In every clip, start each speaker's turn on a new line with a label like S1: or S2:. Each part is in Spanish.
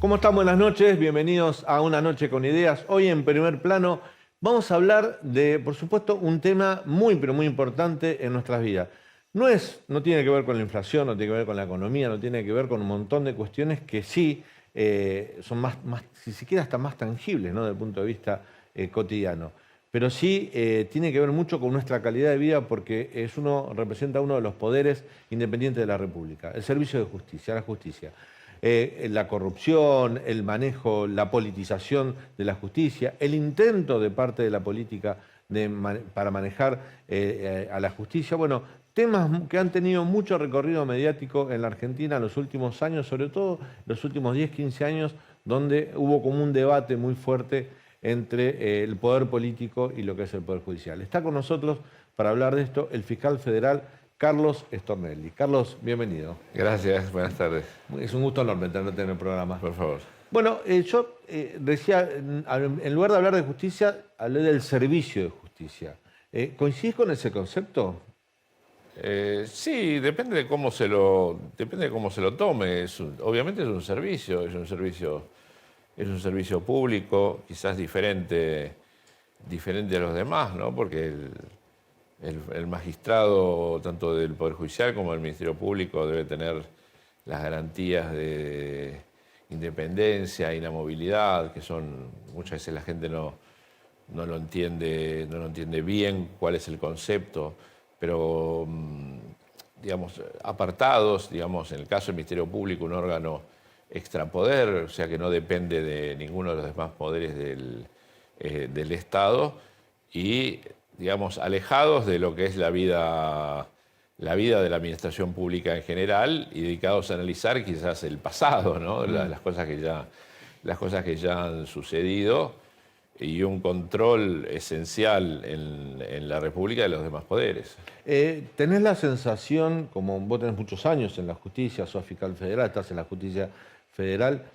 S1: ¿Cómo están? Buenas noches, bienvenidos a Una Noche con Ideas. Hoy en Primer Plano vamos a hablar de, por supuesto, un tema muy, pero muy importante en nuestras vidas. No tiene que ver con la inflación, no tiene que ver con la economía, no tiene que ver con un montón de cuestiones que sí son si siquiera hasta más tangibles, ¿no? Desde el punto de vista cotidiano. Pero sí tiene que ver mucho con nuestra calidad de vida porque representa uno de los poderes independientes de la República, el servicio de justicia, la justicia. La corrupción, el manejo, la politización de la justicia, el intento de parte de la política para manejar a la justicia. Bueno, temas que han tenido mucho recorrido mediático en la Argentina en los últimos años, sobre todo los últimos 10, 15 años, donde hubo como un debate muy fuerte entre el poder político y lo que es el poder judicial. Está con nosotros para hablar de esto el fiscal federal Carlos Stornelli. Carlos, bienvenido.
S2: Gracias, buenas tardes.
S1: Es un gusto enorme tenerte en el programa.
S2: Por favor.
S1: Bueno, yo decía, en lugar de hablar de justicia, hablé del servicio de justicia. ¿Coincidís con ese concepto?
S2: Sí, depende de cómo se lo tome. Obviamente es un servicio público, quizás diferente a los demás, ¿no? Porque el magistrado, tanto del Poder Judicial como del Ministerio Público, debe tener las garantías de independencia, inamovilidad, que muchas veces la gente no lo entiende bien cuál es el concepto, pero digamos, apartados, digamos, en el caso del Ministerio Público, un órgano extrapoder, o sea que no depende de ninguno de los demás poderes del Estado, y digamos, alejados de lo que es la vida de la administración pública en general y dedicados a analizar quizás el pasado, ¿no? Las cosas que ya han sucedido y un control esencial en la República de los demás poderes.
S1: ¿Tenés la sensación, como vos tenés muchos años en la justicia, sos fiscal federal, estás en la justicia federal,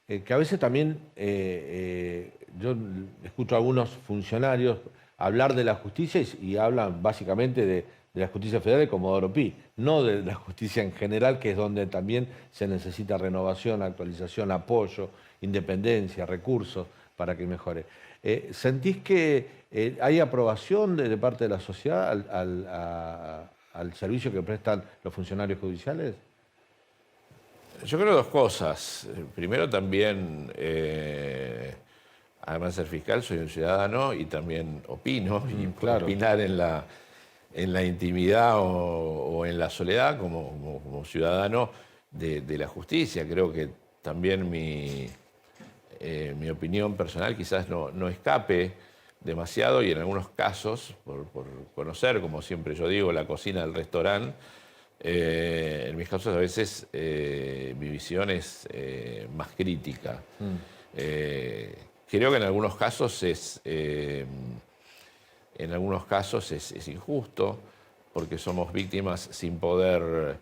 S1: que a veces también yo escucho a algunos funcionarios hablar de la justicia y hablan básicamente de la justicia federal como Comodoro Pi, no de la justicia en general, que es donde también se necesita renovación, actualización, apoyo, independencia, recursos para que mejore. ¿Sentís que hay aprobación de parte de la sociedad al servicio que prestan los funcionarios judiciales?
S2: Yo creo dos cosas. Primero también, además de ser fiscal, soy un ciudadano y también opino, y
S1: claro.
S2: Opinar en la intimidad o en la soledad como ciudadano de la justicia. Creo que también mi opinión personal quizás no escape demasiado y en algunos casos, por conocer, como siempre yo digo, la cocina del restaurante, en mis casos a veces mi visión es más crítica. Creo que en algunos casos es injusto porque somos víctimas sin poder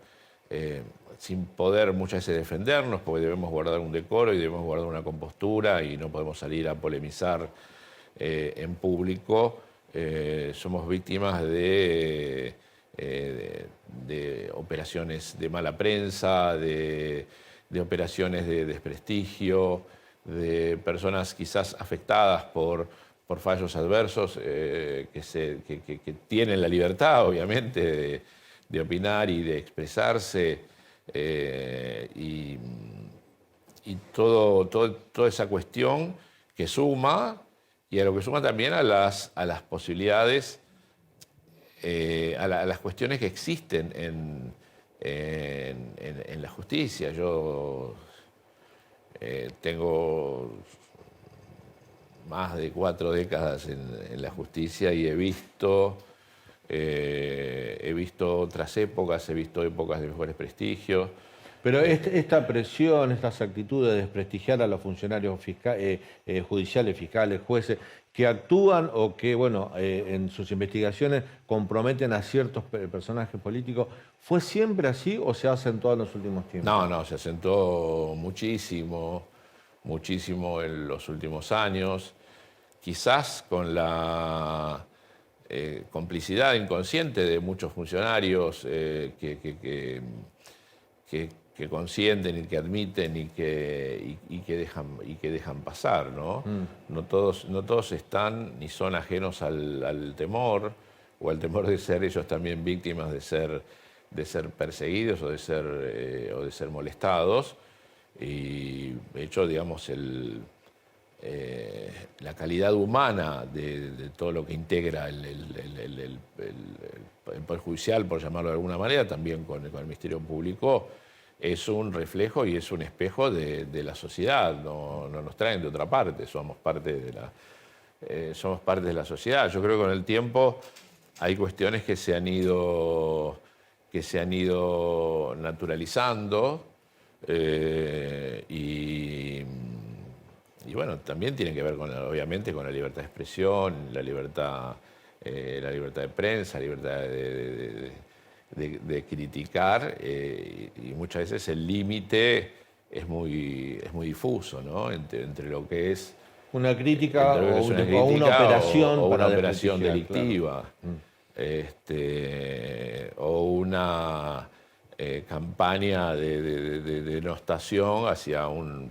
S2: muchas veces defendernos, porque debemos guardar un decoro y debemos guardar una compostura y no podemos salir a polemizar en público. Somos víctimas de operaciones de mala prensa, de operaciones de desprestigio, de personas quizás afectadas por fallos adversos que tienen la libertad, obviamente, de opinar y de expresarse, y toda esa cuestión que suma, y a lo que suma también a las posibilidades, a las cuestiones que existen en la justicia. Yo tengo más de 4 décadas en la justicia y he visto otras épocas, he visto épocas de mejores prestigios.
S1: Pero esta presión, estas actitudes de desprestigiar a los funcionarios judiciales, fiscales, jueces, que actúan o que, bueno, en sus investigaciones comprometen a ciertos personajes políticos, ¿fue siempre así o se ha acentuado en los últimos tiempos?
S2: No, se acentuó muchísimo en los últimos años, quizás con la complicidad inconsciente de muchos funcionarios que que consienten y que admiten y que dejan pasar, ¿no? No todos están ni son ajenos al temor o al temor de ser ellos también víctimas de ser perseguidos o de ser molestados. Y de hecho, digamos, la calidad humana de todo lo que integra el Poder Judicial, por llamarlo de alguna manera, también con el Ministerio Público, es un reflejo y es un espejo de la sociedad. No nos traen de otra parte, somos parte de la sociedad. Yo creo que con el tiempo hay cuestiones que se han ido naturalizando. Y bueno, también tienen que ver obviamente con la libertad de expresión, la libertad de prensa, la libertad de criticar, y muchas veces el límite es muy difuso, ¿no? Entre lo que es
S1: una crítica
S2: o
S1: una operación
S2: o
S1: para
S2: una operación delictiva,
S1: claro.
S2: o una campaña de denostación hacia una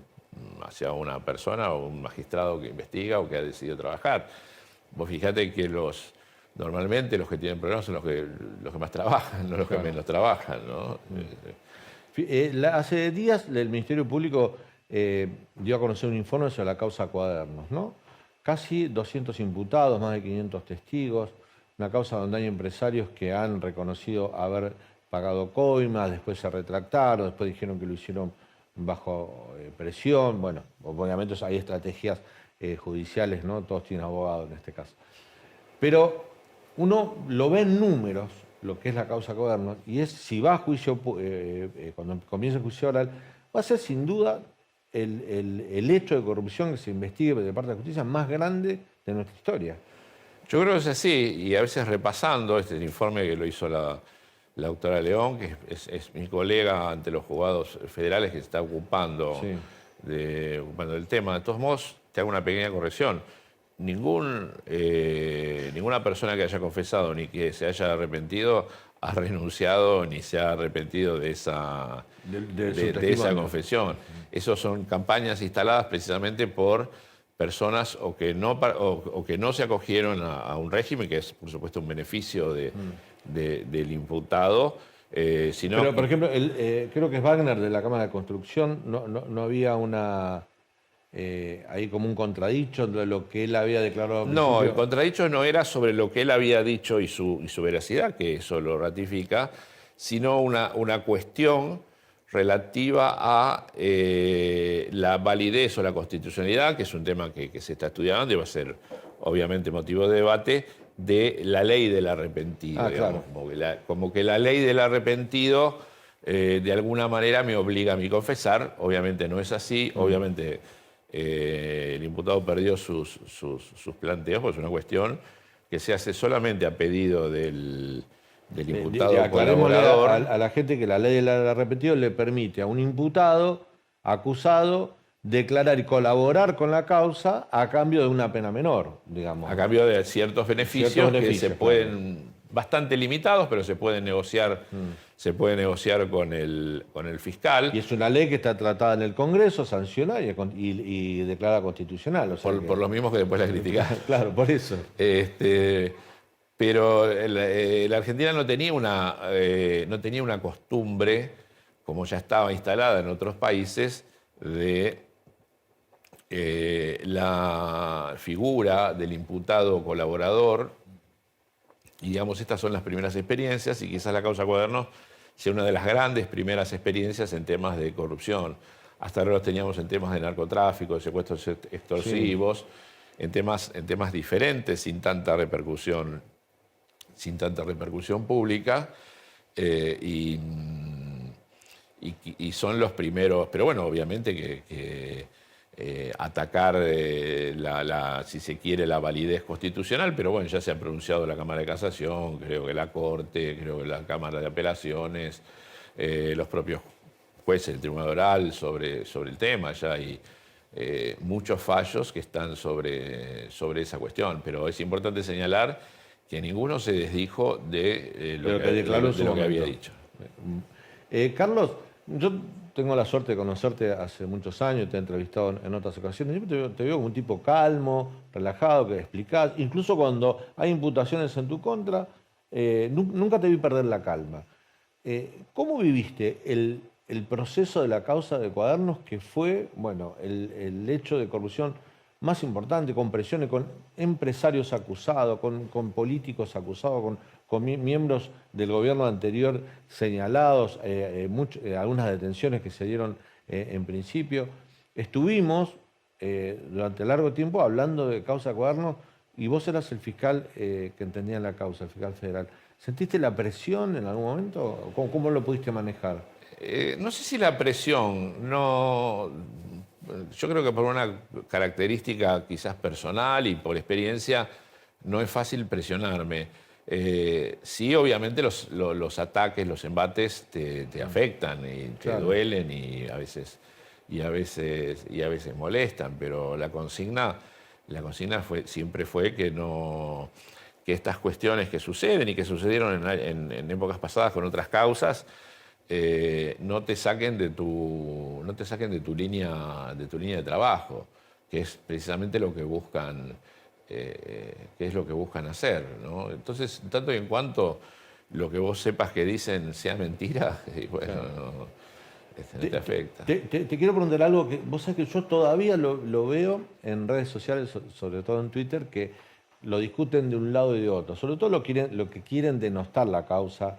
S2: persona o un magistrado que investiga o que ha decidido trabajar. Vos fijate que normalmente los que tienen problemas son los que más trabajan, no los que menos trabajan, ¿no?
S1: Hace días el Ministerio Público dio a conocer un informe sobre la causa Cuadernos, ¿no? Casi 200 imputados, más de 500 testigos, una causa donde hay empresarios que han reconocido haber pagado coimas, después se retractaron, después dijeron que lo hicieron bajo presión. Bueno, obviamente hay estrategias judiciales, ¿no? Todos tienen abogado en este caso. Pero uno lo ve en números, lo que es la causa Cuadernos, y es si va a juicio, cuando comienza el juicio oral, va a ser sin duda el hecho de corrupción que se investigue de parte de la justicia más grande de nuestra historia.
S2: Yo creo que es así, y a veces repasando este informe que lo hizo la doctora León, que es mi colega ante los juzgados federales que se está ocupando,
S1: Sí.
S2: ocupando del tema. De todos modos, te hago una pequeña corrección. Ninguna persona que haya confesado ni que se haya arrepentido ha renunciado ni se ha arrepentido de esa confesión. Esas son campañas instaladas precisamente por personas o que no se acogieron a un régimen, que es por supuesto un beneficio del imputado.
S1: Pero, por ejemplo, creo que es Wagner de la Cámara de Construcción, no había ahí como un contradicho entre lo que él había declarado.
S2: No, el contradicho no era sobre lo que él había dicho y su veracidad, que eso lo ratifica, sino una cuestión relativa a la validez o la constitucionalidad, que es un tema que se está estudiando y va a ser obviamente motivo de debate, de la ley del arrepentido.
S1: Claro.
S2: Como que la ley del arrepentido de alguna manera me obliga a mí confesar. Obviamente no es así, obviamente el imputado perdió sus planteos, pues es una cuestión que se hace solamente a pedido del imputado colaborador.
S1: A la gente que la ley del arrepentido le permite a un imputado acusado declarar y colaborar con la causa a cambio de una pena menor, digamos.
S2: A cambio de ciertos beneficios que se pueden, bastante limitados, pero se pueden negociar, con el fiscal.
S1: Y es una ley que está tratada en el Congreso, sancionada y declarada constitucional. O sea
S2: por los mismos que después la criticaron.
S1: Claro, por eso.
S2: Pero la Argentina no tenía una costumbre, como ya estaba instalada en otros países, de la figura del imputado colaborador. Y digamos, estas son las primeras experiencias, y quizás la causa Cuadernos sea una de las grandes primeras experiencias en temas de corrupción. Hasta ahora los teníamos en temas de narcotráfico, de secuestros extorsivos, en temas diferentes, sin tanta repercusión pública, y son los primeros. Pero bueno, obviamente que atacar si se quiere, la validez constitucional, pero bueno, ya se ha pronunciado la Cámara de Casación, creo que la Corte, creo que la Cámara de Apelaciones, los propios jueces del Tribunal Oral sobre el tema. Ya hay muchos fallos que están sobre esa cuestión, pero es importante señalar que ninguno se desdijo de lo que había dicho.
S1: Carlos, Yo tengo la suerte de conocerte hace muchos años, te he entrevistado en otras ocasiones. Siempre te veo como un tipo calmo, relajado, que explicás. Incluso cuando hay imputaciones en tu contra, nunca te vi perder la calma. ¿Cómo viviste el proceso de la causa de Cuadernos, que fue, bueno, el hecho de corrupción más importante, con presiones, con empresarios acusados, con políticos acusados, con miembros del gobierno anterior señalados, algunas detenciones que se dieron en principio? Estuvimos durante largo tiempo hablando de causa de Cuadernos y vos eras el fiscal que entendía la causa, el fiscal federal. ¿Sentiste la presión en algún momento? ¿Cómo lo pudiste manejar?
S2: No sé si la presión, no. Yo creo que por una característica quizás personal y por experiencia, no es fácil presionarme. Sí, obviamente los ataques, los embates te afectan y te
S1: Claro.
S2: duelen y a veces molestan, pero la consigna siempre fue que no, que estas cuestiones que suceden y que sucedieron en épocas pasadas con otras causas, no te saquen de tu línea de trabajo, que es precisamente lo que buscan, hacer, ¿no? Entonces, tanto y en cuanto lo que vos sepas que dicen sea mentira, y bueno,
S1: Claro.
S2: no te afecta.
S1: Te quiero preguntar algo que vos sabés que yo todavía lo veo en redes sociales, sobre todo en Twitter, que lo discuten de un lado y de otro. Sobre todo lo que quieren denostar la causa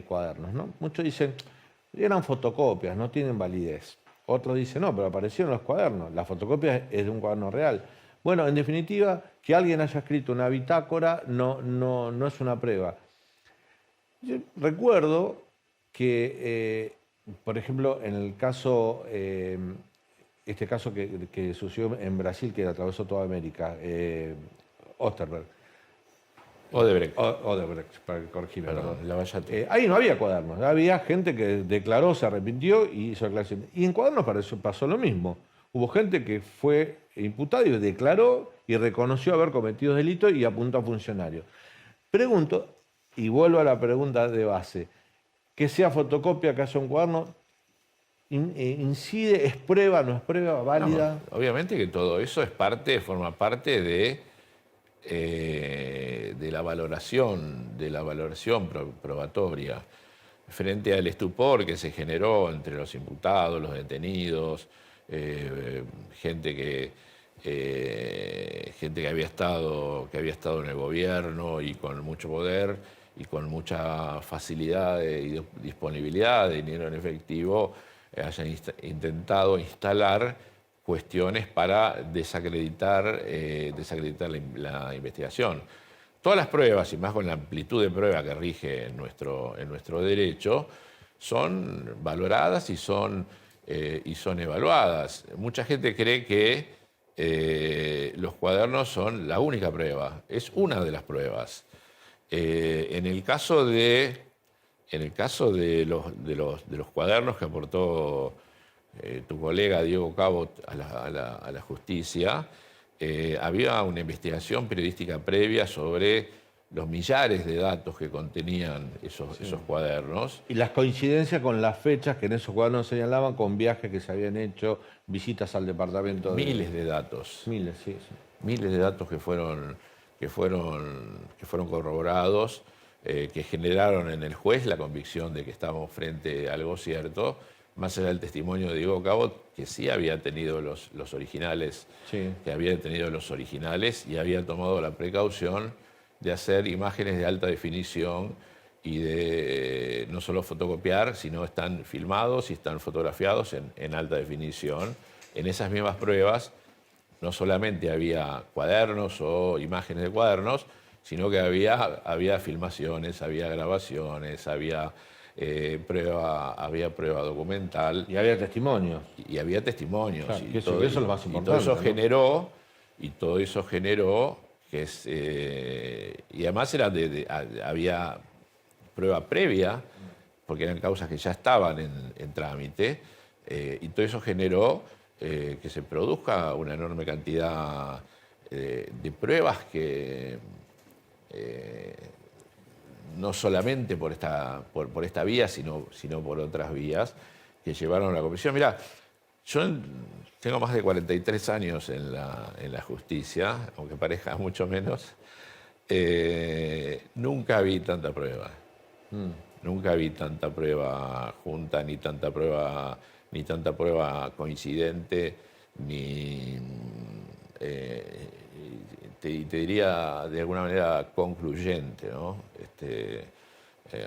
S1: Cuadernos, ¿no? Muchos dicen, eran fotocopias, no tienen validez. Otros dicen, no, pero aparecieron los cuadernos. La fotocopia es de un cuaderno real. Bueno, en definitiva, que alguien haya escrito una bitácora no es una prueba. Yo recuerdo que, por ejemplo, en el caso, este caso que sucedió en Brasil, que atravesó toda América, Osterberg,
S2: Odebrecht,
S1: Odebrecht, para corregirme, perdón.
S2: perdón, Lavallato.
S1: Ahí no había cuadernos, había gente que declaró, se arrepintió y hizo aclaración. Y en cuadernos pasó lo mismo. Hubo gente que fue imputada y declaró y reconoció haber cometido delitos y apuntó a funcionarios. Pregunto, y vuelvo a la pregunta de base, que sea fotocopia, que haya un cuaderno, ¿incide, es prueba, no es prueba, válida?
S2: No, obviamente que todo eso forma parte de la valoración probatoria, frente al estupor que se generó entre los imputados, los detenidos, gente que había estado en el gobierno y con mucho poder y con mucha facilidad y disponibilidad de dinero en efectivo, hayan intentado instalar cuestiones para desacreditar la investigación. Todas las pruebas, y más con la amplitud de prueba que rige en nuestro derecho, son valoradas y son evaluadas. Mucha gente cree que los cuadernos son la única prueba. Es una de las pruebas. En el caso de los cuadernos que aportó tu colega Diego Cabo a la justicia, había una investigación periodística previa sobre los millares de datos que contenían esos cuadernos.
S1: Y las coincidencias con las fechas que en esos cuadernos señalaban, con viajes que se habían hecho, visitas al departamento de...
S2: Miles de datos.
S1: Miles, sí, sí.
S2: Miles de datos que fueron corroborados, que generaron en el juez la convicción de que estábamos frente a algo cierto, más allá del testimonio de Diego Cabot, que sí había tenido los originales,
S1: Sí.
S2: que había tenido los originales y había tomado la precaución de hacer imágenes de alta definición y de no solo fotocopiar, sino están filmados y están fotografiados en alta definición. En esas mismas pruebas no solamente había cuadernos o imágenes de cuadernos, sino que había filmaciones, había grabaciones, había prueba documental.
S1: Y había testimonios.
S2: Y había testimonios.
S1: Claro,
S2: Y
S1: que eso
S2: todo,
S1: es lo más
S2: y
S1: importante,
S2: todo eso
S1: ¿no?
S2: generó que es... y además había prueba previa, porque eran causas que ya estaban en trámite, y todo eso generó que se produzca una enorme cantidad de pruebas que no solamente por esta vía, sino por otras vías, que llevaron a la comisión. Mirá, yo tengo más de 43 años en la justicia, aunque parezca mucho menos. Nunca vi tanta prueba. Nunca vi tanta prueba junta, ni tanta prueba coincidente, ni te diría de alguna manera concluyente, ¿no?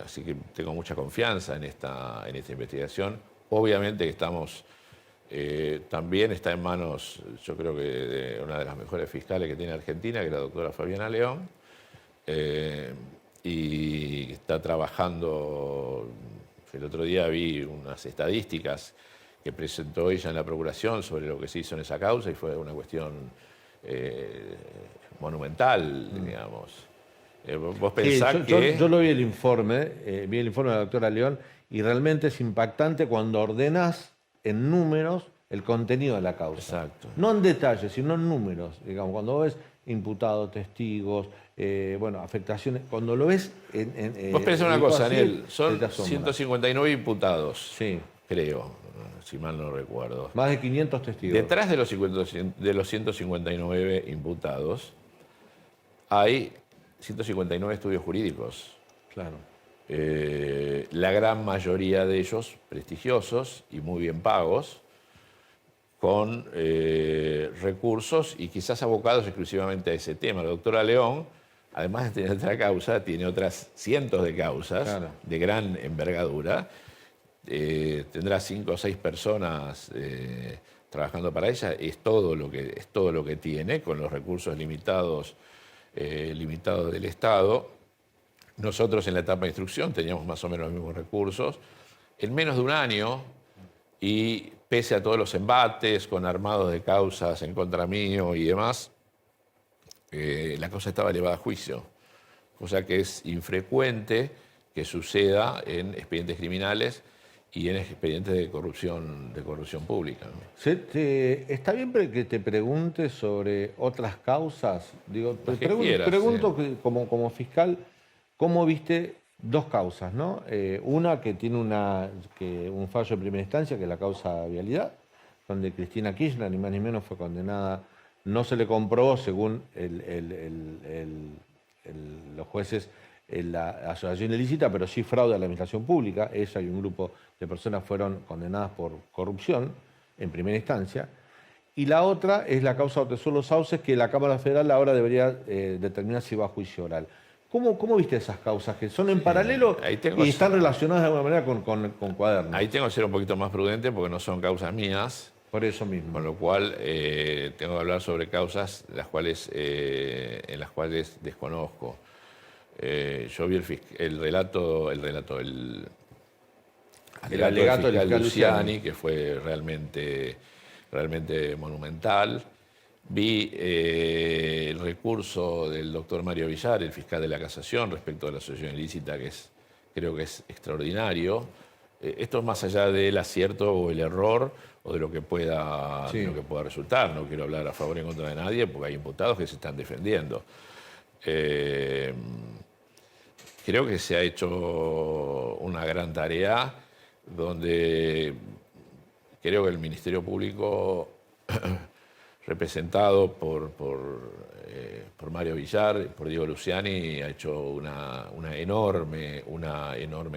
S2: Así que tengo mucha confianza en esta investigación. Obviamente que también está en manos, yo creo que de una de las mejores fiscales que tiene Argentina, que es la doctora Fabiana León, y está trabajando. El otro día vi unas estadísticas que presentó ella en la Procuración sobre lo que se hizo en esa causa y fue una cuestión monumental, digamos. Vos pensás
S1: yo lo vi el informe de la doctora León, y realmente es impactante cuando ordenás en números el contenido de la causa.
S2: Exacto.
S1: No en detalles, sino en números. Digamos, cuando ves imputados, testigos, afectaciones, cuando lo ves
S2: vos pensás una cosa,
S1: así,
S2: Daniel, son
S1: te asombra.
S2: 159 imputados,
S1: Sí.
S2: creo, si mal no recuerdo.
S1: Más de 500 testigos.
S2: Detrás de los 159 imputados hay 159 estudios jurídicos.
S1: Claro.
S2: La gran mayoría de ellos prestigiosos y muy bien pagos, con recursos y quizás abocados exclusivamente a ese tema. La doctora León, además de tener otra causa, tiene otras cientos de causas, claro, de gran envergadura. Tendrá 5 o 6 personas trabajando para ella. Es todo lo que tiene, con los recursos limitados del Estado. Nosotros en la etapa de instrucción teníamos más o menos los mismos recursos. En menos de un año, y pese a todos los embates con armados de causas en contra mío y demás, la causa estaba elevada a juicio, cosa que es infrecuente que suceda en expedientes criminales y en expedientes de corrupción pública, ¿no?
S1: ¿Está bien que te pregunte sobre otras causas? Digo, te pregunto
S2: sí,
S1: como fiscal, ¿cómo viste dos causas, ¿no? Una que tiene un fallo de primera instancia, que es la causa vialidad, donde Cristina Kirchner, ni más ni menos, fue condenada. No se le comprobó, según los jueces, la asociación ilícita, pero sí fraude a la administración pública. Ella y un grupo de personas fueron condenadas por corrupción en primera instancia. Y la otra es la causa Otesur Los Sauces, que la Cámara Federal ahora debería determinar si va a juicio oral. ¿Cómo viste esas causas que son en paralelo y están relacionadas de alguna manera con Cuaderno?
S2: Ahí tengo que ser un poquito más prudente porque no son causas mías.
S1: Por eso mismo.
S2: Con lo cual tengo que hablar sobre causas en las cuales desconozco. Yo vi el alegato del fiscal Luciani, que fue realmente monumental. Vi el recurso del doctor Mario Villar, el fiscal de la Casación, respecto a la asociación ilícita, que creo que es extraordinario. Esto es más allá del acierto o el error o de lo que pueda resultar. No quiero hablar a favor y en contra de nadie porque hay imputados que se están defendiendo. Creo que se ha hecho una gran tarea donde creo que el Ministerio Público, representado por Mario Villar, por Diego Luciani, ha hecho una enorme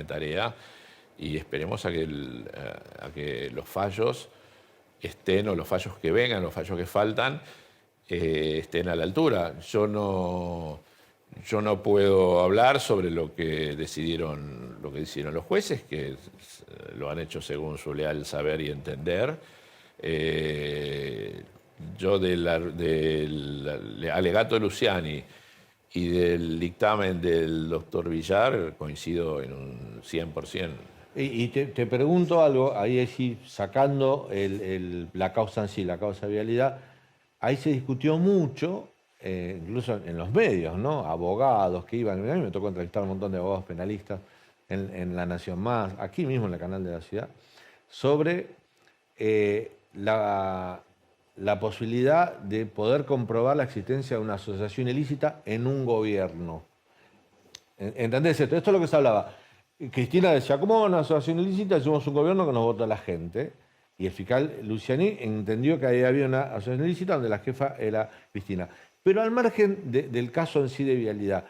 S2: tarea, y esperemos a que los fallos estén, o los fallos que vengan, los fallos que faltan, estén a la altura. Yo no puedo hablar sobre lo que decidieron los jueces, que lo han hecho según su leal saber y entender. Yo del alegato de Luciani y del dictamen del doctor Villar coincido en un 100%.
S1: Y te pregunto algo, ahí sí, sacando la causa en sí, la causa de vialidad, ahí se discutió mucho, incluso en los medios, ¿no? Abogados que iban, a mí me tocó entrevistar a un montón de abogados penalistas en La Nación Más, aquí mismo en el canal de la ciudad, sobre la posibilidad de poder comprobar la existencia de una asociación ilícita en un gobierno. ¿Entendés esto? Esto es lo que se hablaba. Cristina decía, ¿cómo una asociación ilícita? Hicimos un gobierno que nos vota la gente. Y el fiscal Luciani entendió que ahí había una asociación ilícita donde la jefa era Cristina. Pero al margen del caso en sí de vialidad,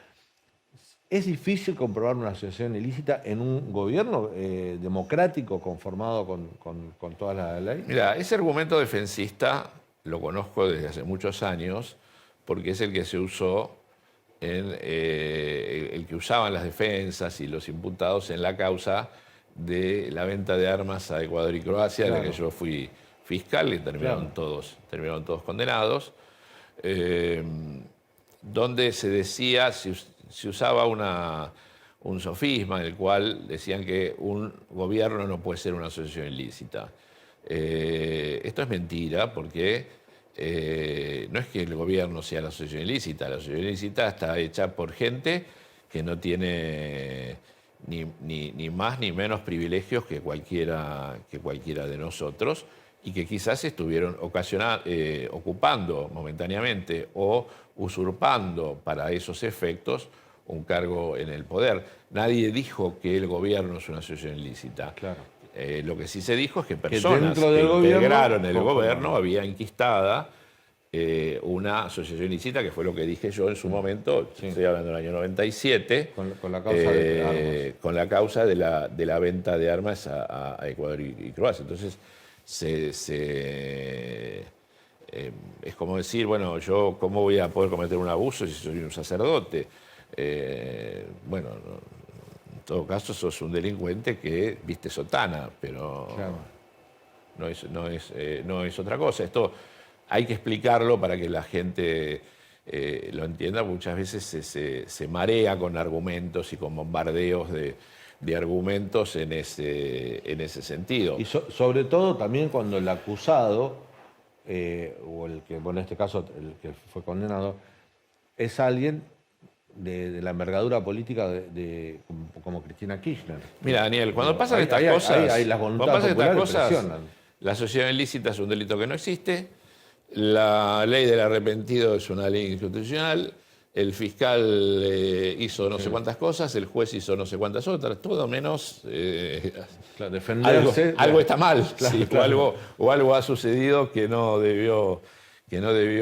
S1: ¿es difícil comprobar una asociación ilícita en un gobierno democrático conformado con toda la ley?
S2: Mira, ese argumento defensista lo conozco desde hace muchos años porque es el que se usó el que usaban las defensas y los imputados en la causa de la venta de armas a Ecuador y Croacia, de la que yo fui fiscal y terminaron todos condenados, donde se decía, se usaba un sofisma en el cual decían que un gobierno no puede ser una asociación ilícita. Esto es mentira porque no es que el gobierno sea la asociación ilícita está hecha por gente que no tiene ni más ni menos privilegios que cualquiera de nosotros y que quizás estuvieron ocupando momentáneamente o usurpando para esos efectos un cargo en el poder. Nadie dijo que el gobierno es una asociación ilícita.
S1: Claro.
S2: Lo que sí se dijo es que personas
S1: dentro del
S2: que
S1: gobierno,
S2: integraron el gobierno había enquistada una asociación ilícita, que fue lo que dije yo en su momento, estoy hablando del año 97,
S1: con la causa de armas.
S2: con la causa de la venta de armas a Ecuador y Croacia. Entonces, es como decir, bueno, yo cómo voy a poder cometer un abuso si soy un sacerdote. Bueno, en todo caso sos un delincuente que viste sotana, pero
S1: Claro.
S2: no es otra cosa. Esto hay que explicarlo para que la gente lo entienda. Muchas veces se marea con argumentos y con bombardeos de argumentos en ese sentido.
S1: Y sobre todo también cuando el acusado, o el que, bueno, en este caso el que fue condenado, es alguien de la envergadura política como Cristina Kirchner.
S2: Mira, Daniel, cuando pasan
S1: Ahí-
S2: estas
S1: ahí-
S2: cosas,
S1: ahí las
S2: cuando
S1: voluntades
S2: pasan estas
S1: populares
S2: cosas,
S1: presionan.
S2: la asociación ilícita es un delito que no existe, la ley del arrepentido es una ley inconstitucional, el fiscal hizo no sé cuántas cosas, el juez hizo no sé cuántas otras, todo menos
S1: Claro, defenderse.
S2: algo está mal,
S1: Claro,
S2: sí,
S1: claro.
S2: o algo ha sucedido que no debió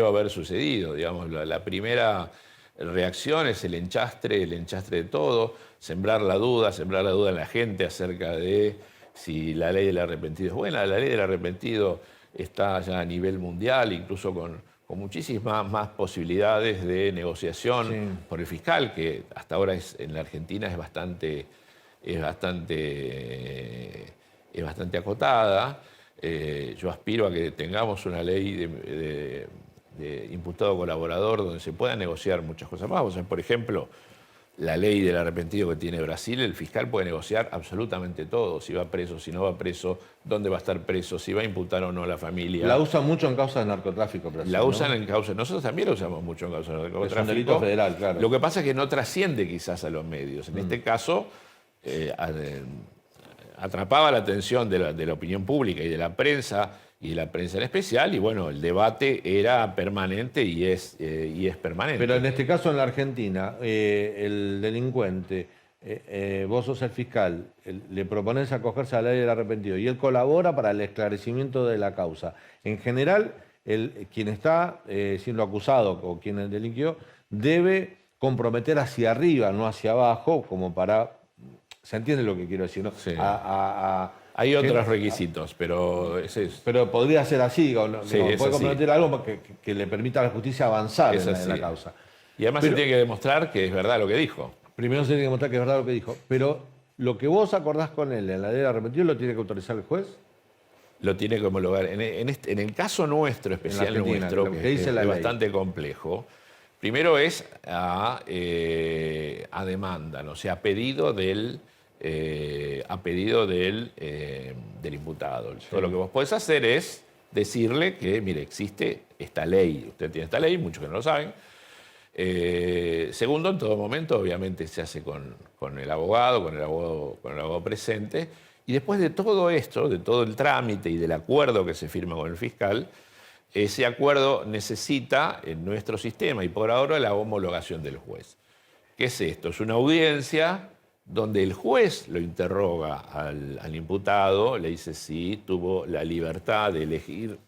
S2: haber sucedido. Digamos, la primera reacción es el enchastre de todo, sembrar la duda en la gente acerca de si la ley del arrepentido es buena. La ley del arrepentido está ya a nivel mundial, incluso con muchísimas más posibilidades de negociación por el fiscal, que hasta ahora en la Argentina es bastante acotada. Yo aspiro a que tengamos una ley de imputado colaborador donde se puedan negociar muchas cosas más. O sea, por ejemplo, la ley del arrepentido que tiene Brasil, el fiscal puede negociar absolutamente todo, si va preso, si no va preso, dónde va a estar preso, si va a imputar o no a la familia.
S1: La usan mucho en causas de narcotráfico. Brasil,
S2: La usan
S1: ¿no?
S2: en causas, nosotros también la usamos mucho en causas de narcotráfico.
S1: Es un delito federal, claro.
S2: Lo que pasa es que no trasciende quizás a los medios. En este caso, atrapaba la atención de la opinión pública y de la prensa en especial, y bueno, el debate era permanente y es permanente.
S1: Pero en este caso, en la Argentina, el delincuente, vos sos el fiscal, le propones acogerse a la ley del arrepentido y él colabora para el esclarecimiento de la causa. En general, quien está siendo acusado o quien delinquió debe comprometer hacia arriba, no hacia abajo, como para... ¿Se entiende lo que quiero decir, no?
S2: Sí. Hay otros requisitos, pero
S1: Pero podría ser así, o no,
S2: Sí,
S1: digo,
S2: es
S1: puede
S2: así.
S1: comprometer algo que le permita a la justicia avanzar
S2: Es
S1: en
S2: así.
S1: la causa.
S2: Y además
S1: Pero-
S2: se tiene que demostrar que es verdad lo que dijo.
S1: Primero se tiene que demostrar que es verdad lo que dijo, pero lo que vos acordás con él en la ley de arrepentido lo tiene que autorizar el juez.
S2: Lo tiene que homologar. En el caso nuestro, especial
S1: Argentina,
S2: nuestro,
S1: lo que
S2: que
S1: dice la
S2: es
S1: ley.
S2: bastante complejo, primero es a demanda, ¿no? O sea, a pedido del imputado. Todo lo que vos podés hacer es decirle que, mire, existe esta ley, usted tiene esta ley, muchos que no lo saben. Segundo, en todo momento, obviamente, se hace con el abogado presente. Y después de todo esto, de todo el trámite y del acuerdo que se firma con el fiscal, ese acuerdo necesita, en nuestro sistema y por ahora, la homologación del juez. ¿Qué es esto? Es una audiencia donde el juez lo interroga al imputado, le dice si tuvo la libertad de elegir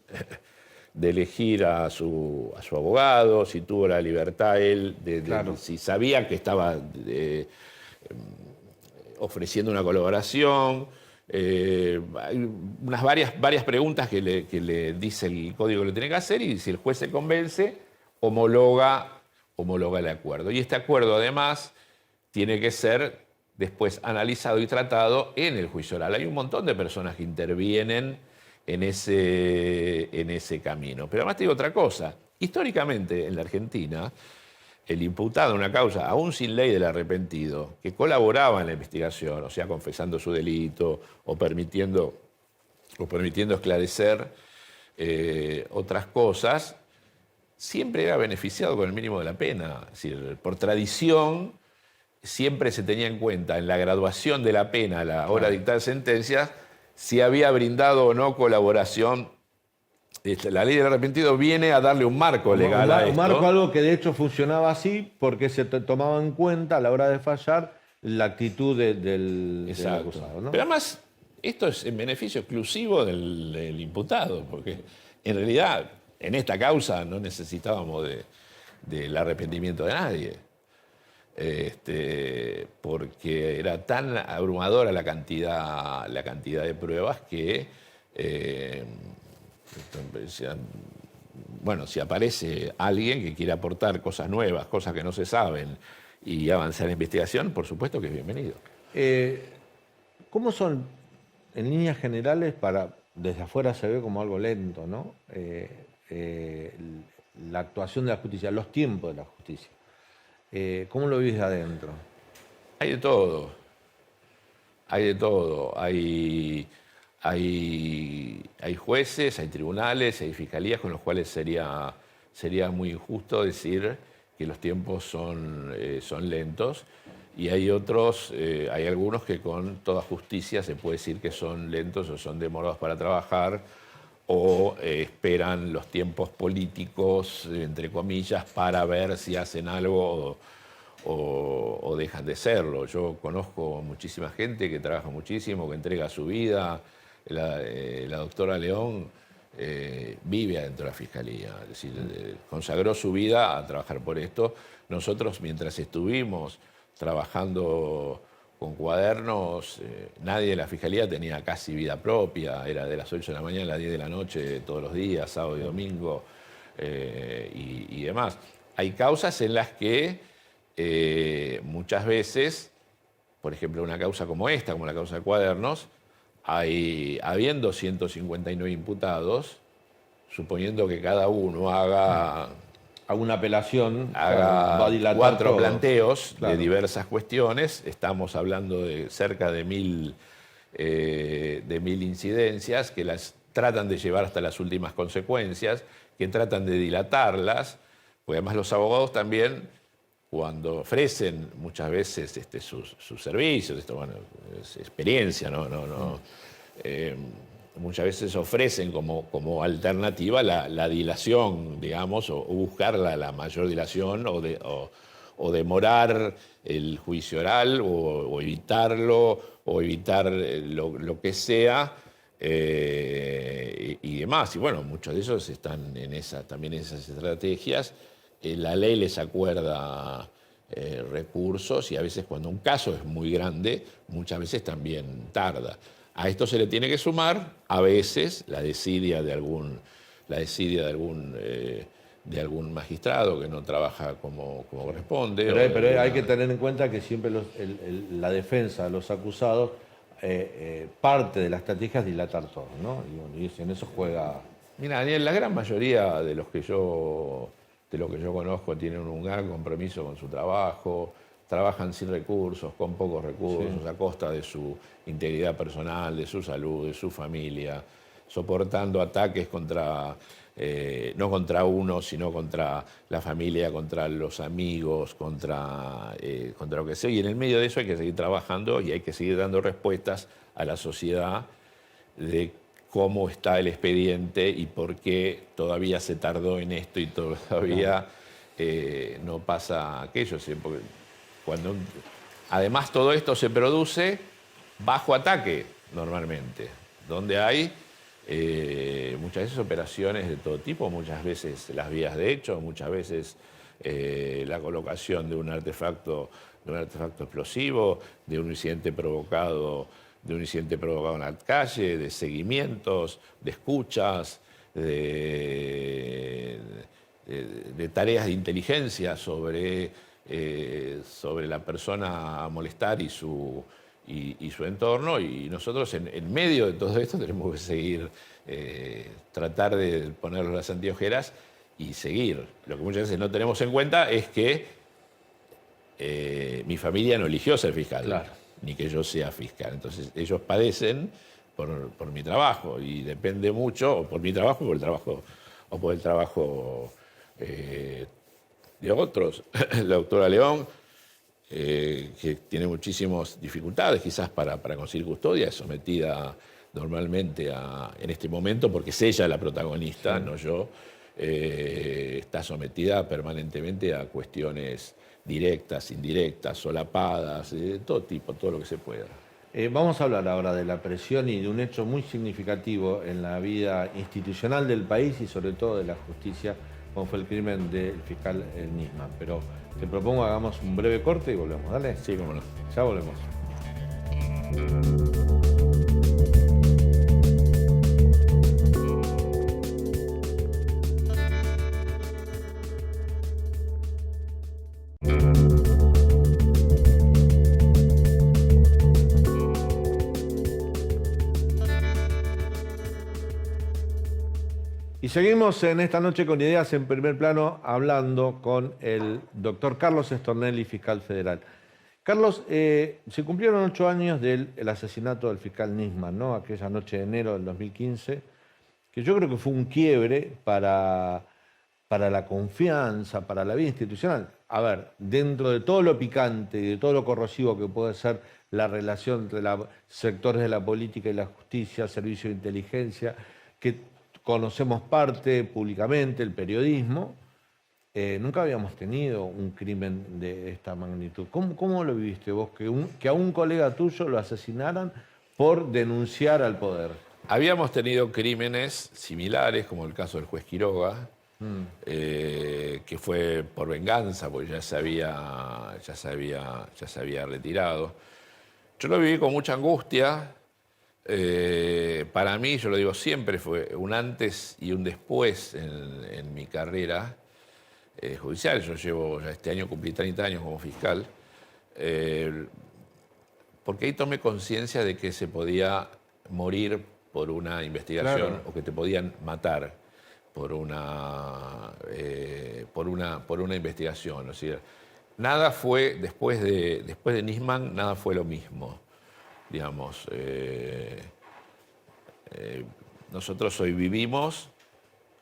S2: a su abogado, si tuvo la libertad él
S1: Claro.
S2: si sabía que estaba ofreciendo una colaboración. Hay varias preguntas que le dice el código que le tiene que hacer, y si el juez se convence, homologa el acuerdo. Y este acuerdo, además, tiene que ser después analizado y tratado en el juicio oral. Hay un montón de personas que intervienen en ese camino. Pero además te digo otra cosa. Históricamente, en la Argentina, el imputado en una causa, aún sin ley del arrepentido, que colaboraba en la investigación, o sea, confesando su delito o permitiendo esclarecer otras cosas, siempre era beneficiado con el mínimo de la pena. Es decir, por tradición, siempre se tenía en cuenta en la graduación de la pena a la hora de dictar sentencias si había brindado o no colaboración. La ley del arrepentido viene a darle un marco legal a esto.
S1: Un marco, algo que de hecho funcionaba así porque se tomaba en cuenta a la hora de fallar la actitud del acusado, ¿no?
S2: Pero además, esto es en beneficio exclusivo del imputado, porque en realidad en esta causa no necesitábamos del arrepentimiento de nadie. Porque era tan abrumadora la cantidad de pruebas que, bueno, si aparece alguien que quiere aportar cosas nuevas, cosas que no se saben, y avanzar en la investigación, por supuesto que es bienvenido.
S1: ¿Cómo son, en líneas generales, desde afuera se ve como algo lento, ¿no? La actuación de la justicia, los tiempos de la justicia. ¿Cómo lo vivís de adentro?
S2: Hay de todo. Hay de todo. Hay jueces, hay tribunales, hay fiscalías con los cuales sería muy injusto decir que los tiempos son lentos. Y hay hay algunos que con toda justicia se puede decir que son lentos o son demorados para trabajar, o esperan los tiempos políticos, entre comillas, para ver si hacen algo o dejan de serlo. Yo conozco muchísima gente que trabaja muchísimo, que entrega su vida. La doctora León vive adentro de la Fiscalía, es decir, consagró su vida a trabajar por esto. Nosotros, mientras estuvimos trabajando con Cuadernos, nadie de la Fiscalía tenía casi vida propia, era de las 8 de la mañana a las 10 de la noche todos los días, sábado y domingo, y demás. Hay causas en las que muchas veces, por ejemplo, una causa como esta, como la causa de Cuadernos, habiendo 159 imputados, suponiendo que cada uno haga
S1: una apelación,
S2: va a dilatar 4
S1: todo.
S2: planteos,
S1: claro,
S2: de diversas cuestiones. Estamos hablando de cerca de 1000 incidencias que las tratan de llevar hasta las últimas consecuencias, que tratan de dilatarlas, porque además los abogados también, cuando ofrecen muchas veces sus servicios, bueno, es experiencia, muchas veces ofrecen como alternativa la dilación, digamos, o buscar la mayor dilación, o demorar el juicio oral, o evitarlo, o evitar lo que sea, y demás. Y bueno, muchos de ellos están también en esas estrategias. La ley les acuerda recursos, y a veces cuando un caso es muy grande, muchas veces también tarda. A esto se le tiene que sumar, a veces, la desidia de algún magistrado que no trabaja como corresponde.
S1: Pero hay que tener en cuenta que siempre la defensa de los acusados, parte de la estrategia es dilatar todo, ¿no? Y en eso juega...
S2: Mira, Daniel, la gran mayoría de los que yo conozco tienen un gran compromiso con su trabajo, trabajan sin recursos, con pocos recursos, sí, a costa de su integridad personal, de su salud, de su familia, soportando ataques no contra uno, sino contra la familia, contra los amigos, contra lo que sea. Y en el medio de eso hay que seguir trabajando y hay que seguir dando respuestas a la sociedad de cómo está el expediente y por qué todavía se tardó en esto y todavía no pasa aquello. ¿Sí? Porque cuando Además, todo esto se produce bajo ataque, normalmente, donde hay muchas veces operaciones de todo tipo, muchas veces las vías de hecho, muchas veces la colocación de un artefacto explosivo, de un incidente provocado en la calle, de seguimientos, de escuchas, de tareas de inteligencia sobre la persona a molestar y su entorno, y nosotros en medio de todo esto tenemos que seguir, tratar de ponernos las anteojeras y seguir. Lo que muchas veces no tenemos en cuenta es que mi familia no eligió ser fiscal,
S1: Claro.
S2: ni que yo sea fiscal. Entonces ellos padecen por mi trabajo, y depende mucho, o por mi trabajo, o por el trabajo de otros. La doctora León, que tiene muchísimas dificultades quizás para conseguir custodia, es sometida normalmente en este momento, porque es ella la protagonista, no yo, está sometida permanentemente a cuestiones directas, indirectas, solapadas, de todo tipo, todo lo que se pueda.
S1: Vamos a hablar ahora de la presión y de un hecho muy significativo en la vida institucional del país y sobre todo de la justicia, como fue el crimen del fiscal Nisman. Pero te propongo hagamos un breve corte y volvemos, ¿dale?
S2: Sí, cómo no.
S1: Ya volvemos. Y seguimos en esta noche con Ideas en Primer Plano, hablando con el doctor Carlos Stornelli, fiscal federal. Carlos, se cumplieron 8 años del asesinato del fiscal Nisman, ¿no? Aquella noche de enero del 2015, que yo creo que fue un quiebre para la confianza, para la vida institucional. A ver, dentro de todo lo picante y de todo lo corrosivo que puede ser la relación entre sectores de la política y la justicia, servicio de inteligencia, que conocemos parte públicamente, el periodismo, nunca habíamos tenido un crimen de esta magnitud. ¿Cómo lo viviste vos, que a un colega tuyo lo asesinaran por denunciar al poder?
S2: Habíamos tenido crímenes similares, como el caso del juez Quiroga, que fue por venganza, porque ya se había retirado. Yo lo viví con mucha angustia. Para mí, yo lo digo siempre, fue un antes y un después en mi carrera judicial. Yo llevo, ya este año cumplí 30 años como fiscal, porque ahí tomé conciencia de que se podía morir por una investigación,
S1: Claro.
S2: o que te podían matar por una investigación. Es decir, nada fue, después de Nisman, nada fue lo mismo. Digamos, nosotros hoy vivimos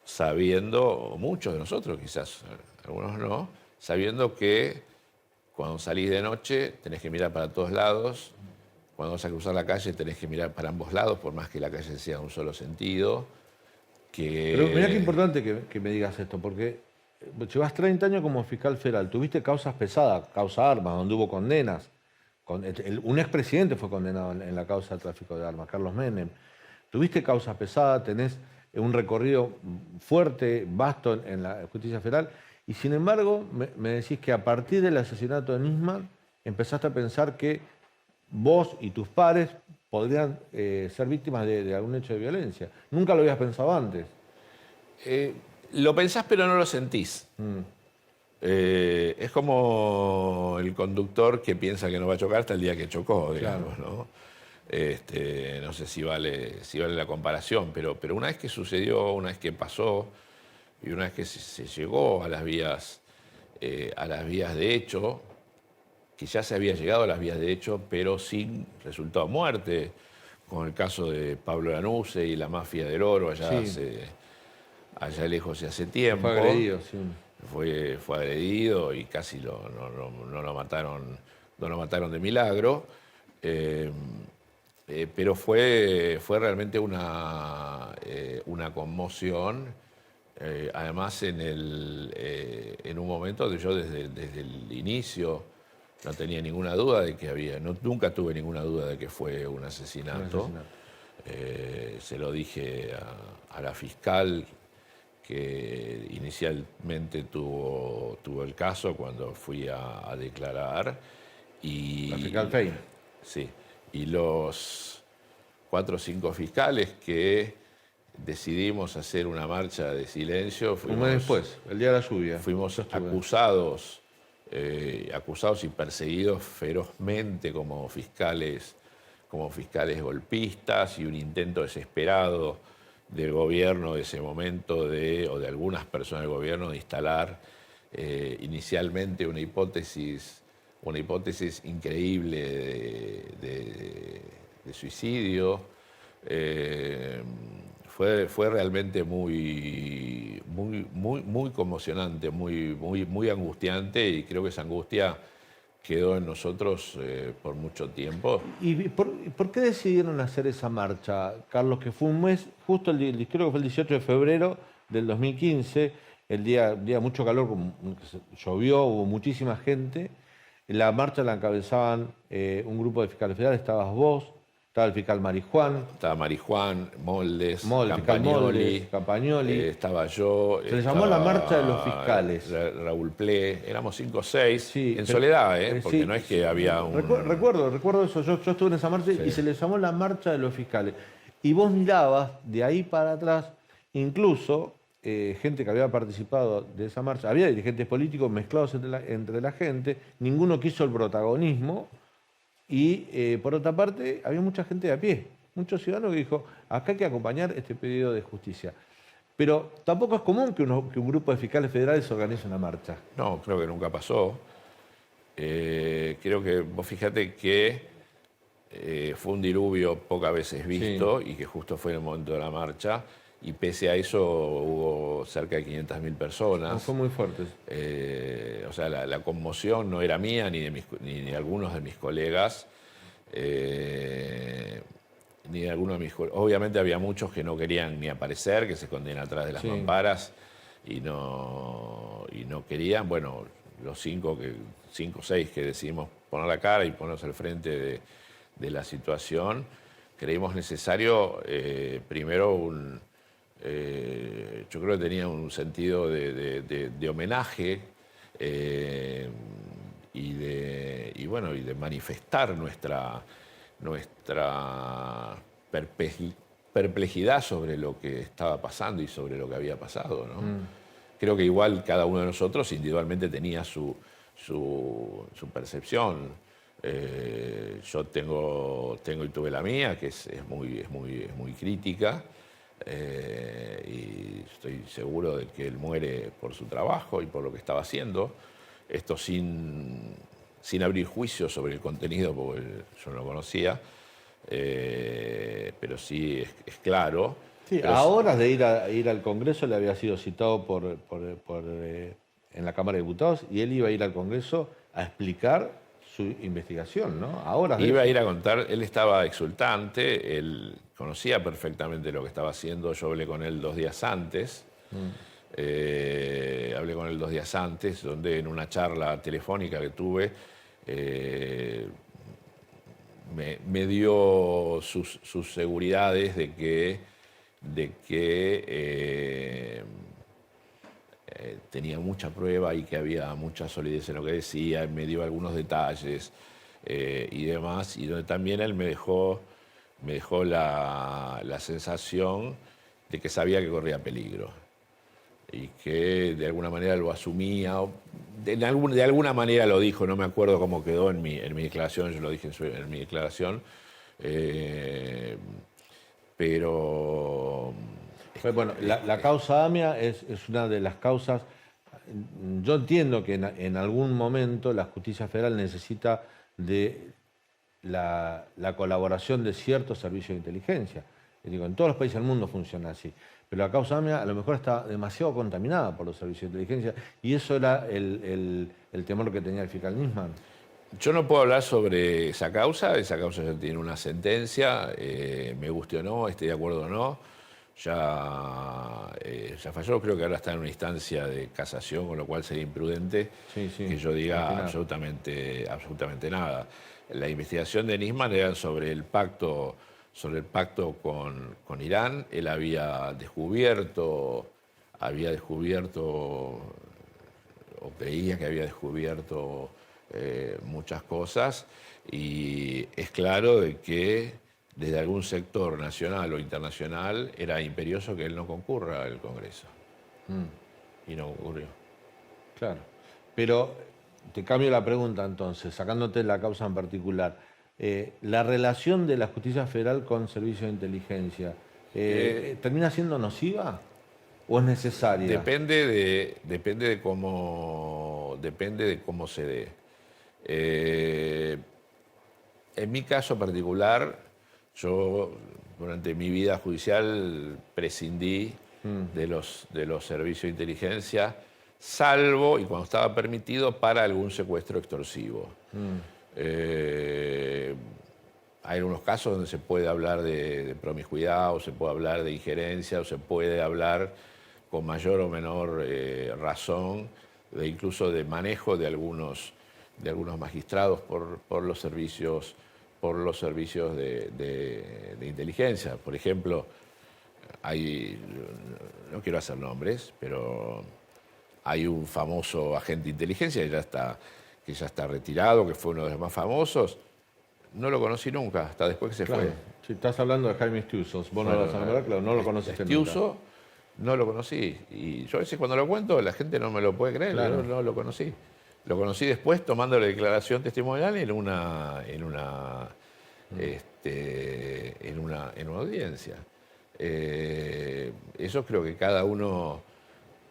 S2: sabiendo, o muchos de nosotros quizás, algunos no, sabiendo que cuando salís de noche tenés que mirar para todos lados, cuando vas a cruzar la calle tenés que mirar para ambos lados, por más que la calle sea de un solo sentido.
S1: Pero mirá qué importante que me digas esto, porque llevas 30 años como fiscal federal, tuviste causas pesadas, causa armas, donde hubo condenas. Un expresidente fue condenado en la causa de tráfico de armas, Carlos Menem. Tuviste causas pesadas, tenés un recorrido fuerte, vasto en la justicia federal, y sin embargo me decís que a partir del asesinato de Nisman empezaste a pensar que vos y tus pares podrían ser víctimas de algún hecho de violencia. Nunca lo habías pensado antes.
S2: Lo pensás pero no lo sentís. Es como el conductor que piensa que no va a chocar hasta el día que chocó, digamos,
S1: Claro.
S2: ¿no? No sé si vale la comparación, pero una vez que sucedió, una vez que pasó y una vez que se llegó a las vías de hecho, que ya se había llegado a las vías de hecho, pero sin resultado de muerte, con el caso de Pablo Lanuse y la mafia del oro allá lejos y hace tiempo.
S1: Fue agredido, sí.
S2: Fue agredido y casi no lo mataron de milagro. Pero fue realmente una conmoción. Además, en un momento que yo desde el inicio no tenía ninguna duda de que había, nunca tuve ninguna duda de que fue un asesinato. Se lo dije a la fiscal que inicialmente tuvo el caso cuando fui a declarar.
S1: La fiscal Fein.
S2: Sí, y los 4 o 5 fiscales que decidimos hacer una marcha de silencio.
S1: Un mes después, el día de la lluvia.
S2: Fuimos acusados y perseguidos ferozmente como fiscales golpistas, y un intento desesperado del gobierno de ese momento, o de algunas personas del gobierno, de instalar inicialmente una hipótesis increíble de suicidio. Fue realmente muy conmocionante, muy angustiante, y creo que esa angustia quedó en nosotros por mucho tiempo.
S1: ¿Y por qué decidieron hacer esa marcha, Carlos? Que fue un mes, justo creo que fue el 18 de febrero del 2015, el día mucho calor, llovió, hubo muchísima gente. La marcha la encabezaban un grupo de fiscales federales, estabas vos, estaba el fiscal Marijuán.
S2: Estaba Marijuán, Moldes,
S1: Campagnoli.
S2: Estaba yo.
S1: Se le llamó la marcha de los fiscales.
S2: Raúl Ple, éramos 5 o 6,
S1: sí,
S2: en soledad, porque
S1: sí,
S2: no es que había un...
S1: Recuerdo eso, yo estuve en esa marcha, sí. Y se le llamó la marcha de los fiscales. Y vos mirabas de ahí para atrás, incluso gente que había participado de esa marcha, había dirigentes políticos mezclados entre la gente, ninguno quiso el protagonismo. Y por otra parte, había mucha gente de a pie, muchos ciudadanos que dijo, acá hay que acompañar este pedido de justicia. Pero tampoco es común que un grupo de fiscales federales organice una marcha.
S2: No, creo que nunca pasó. Creo que vos fíjate que fue un diluvio pocas veces visto, sí, y que justo fue en el momento de la marcha. Y pese a eso hubo cerca de 500.000 personas.
S1: No, fue muy fuerte.
S2: O sea, la conmoción no era mía ni de algunos de mis colegas. Ni de algunos de mis colegas. Obviamente había muchos que no querían ni aparecer, que se escondían atrás de las mamparas y no querían. Bueno, los 5 o 6 que decidimos poner la cara y ponernos al frente de la situación, creímos necesario primero yo creo que tenía un sentido de homenaje y de manifestar nuestra perplejidad sobre lo que estaba pasando y sobre lo que había pasado, ¿no? Creo que igual cada uno de nosotros individualmente tenía su percepción. Yo tengo y tuve la mía, que es muy crítica. Y estoy seguro de que él muere por su trabajo y por lo que estaba haciendo. Esto sin abrir juicio sobre el contenido, porque yo no lo conocía, pero sí es claro.
S1: Sí, a horas de ir al Congreso le había sido citado en la Cámara de Diputados, y él iba a ir al Congreso a explicar su investigación, ¿no? A horas de
S2: iba
S1: eso.
S2: A ir a contar, él estaba exultante, él conocía perfectamente lo que estaba haciendo. Yo hablé con él 2 días antes. Hablé con él 2 días antes, donde en una charla telefónica que tuve me dio sus seguridades de que tenía mucha prueba y que había mucha solidez en lo que decía. Me dio algunos detalles y demás, y donde también él me dejó la sensación de que sabía que corría peligro y que de alguna manera lo asumía, de alguna manera lo dijo. No me acuerdo cómo quedó en mi declaración, yo lo dije en mi declaración, pero...
S1: Bueno, la causa AMIA es una de las causas. Yo entiendo que en algún momento la justicia federal necesita de la colaboración de ciertos servicios de inteligencia. Digo, en todos los países del mundo funciona así. Pero la causa AMIA a lo mejor está demasiado contaminada por los servicios de inteligencia, y eso era el temor que tenía el fiscal Nisman.
S2: Yo no puedo hablar sobre esa causa ya tiene una sentencia, me guste o no, esté de acuerdo o no. ya falló. Creo que ahora está en una instancia de casación, con lo cual sería imprudente
S1: Sí, sí,
S2: que yo diga
S1: opinar.
S2: absolutamente nada. La investigación de Nisman era sobre el pacto con Irán. Él había descubierto o creía que había descubierto muchas cosas, y es claro de que desde algún sector nacional o internacional era imperioso que él no concurra al Congreso. Y no ocurrió.
S1: Claro. Pero te cambio la pregunta entonces, sacándote la causa en particular. La relación de la justicia federal con servicios de inteligencia, ¿termina siendo nociva o es necesaria?
S2: Depende de cómo se dé. En mi caso particular, yo durante mi vida judicial prescindí de los servicios de inteligencia, salvo, y cuando estaba permitido, para algún secuestro extorsivo. Hay algunos casos donde se puede hablar de promiscuidad, o se puede hablar de injerencia, o se puede hablar con mayor o menor razón, incluso de manejo de algunos magistrados por los servicios de inteligencia. Por ejemplo, no quiero hacer nombres, pero hay un famoso agente de inteligencia que ya está retirado, que fue uno de los más famosos. No lo conocí nunca, hasta después que se
S1: Claro.
S2: fue.
S1: Si estás hablando de Jaime Stiusos, vos no lo vas a nombrar, claro, no lo conociste nunca.
S2: Stiuso no lo conocí. Y yo a veces cuando lo cuento, la gente no me lo puede creer.
S1: Claro.
S2: Yo no lo conocí. Lo conocí después tomando la declaración testimonial en una audiencia. Eso creo que cada uno,